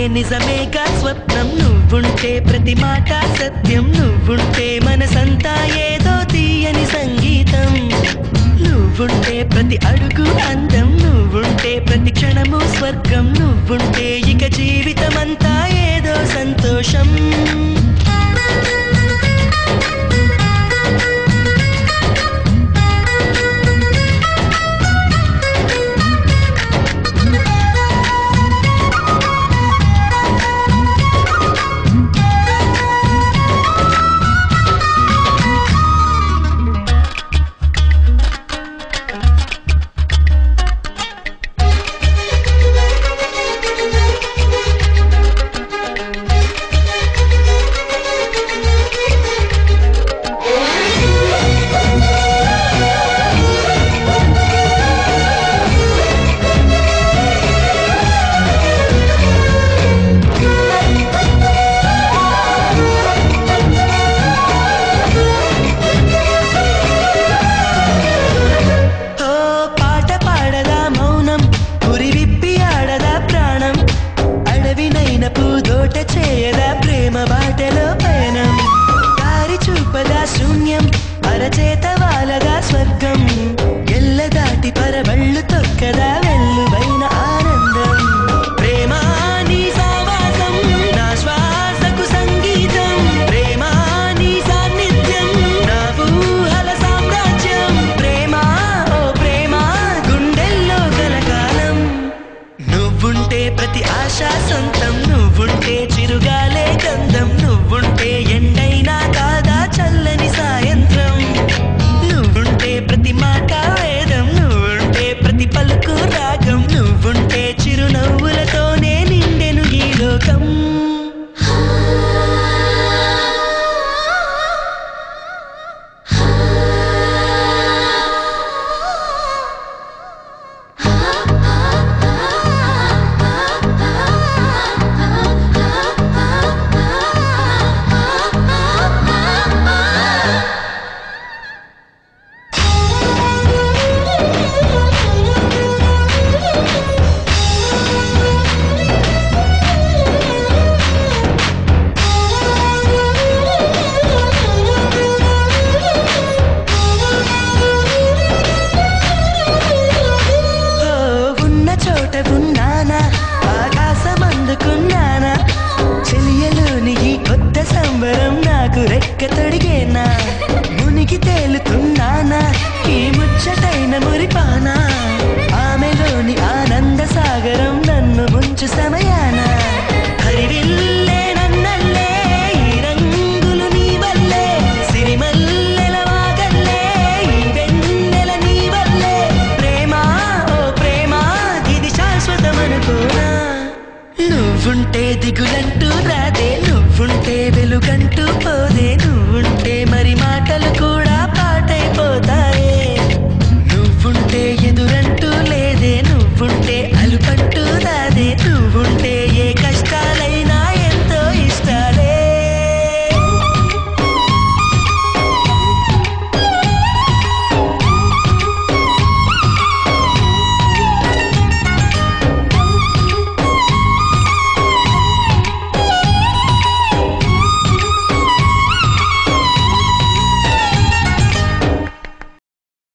నిజమేగా స్వప్నం నువ్వుంటే ప్రతి మాట సత్యం నువ్వుంటే మనసంతా ఏదో తీయని సంగీతం నువ్వుంటే ప్రతి అడుగు అందం నువ్వుంటే ప్రతి క్షణము స్వర్గం నువ్వుంటే ఇక జీవితమంతా ఏదో సంతోషం చేయదా ప్రేమ బాటలో పయనం దారి చూపదా శూన్యం అరచేత వాలదా స్వర్గం ఎల్ల దాటి పరవళ్ళు తొక్కదా వెల్లువైన ఆనందం ప్రేమ నీ సావాసం నా శ్వాసకు సంగీతం ప్రేమ నీ సాన్నిధ్యం నా ఊహల సామ్రాజ్యం ప్రేమ ఓ ప్రేమ గుండెల్లో కలకాలం నువ్వుంటే ప్రతి ఆశ సొంతం నువ్వుంటే చిరుగాలే గంధం నువ్వుంటే ఎండైనా కాదా చల్లని సాయంత్రం నువ్వుంటే ప్రతి మాట వేదం నువ్వుంటే ప్రతి పలుకు రాగం నువ్వుంటే చిరునవ్వులతోనే నిండెను ఈ లోకం ఉన్నానా ఆకాశమందుకున్నానా చెలియలోని ఈ కొత్త సంబరం నాకు రెక్క తొడిగేనా మునిగి తేలుతున్నానా ఈ ముచ్చటైన మురిపానా ఆమెలోని ఆనంద సాగరం నన్ను ముంచు సమయం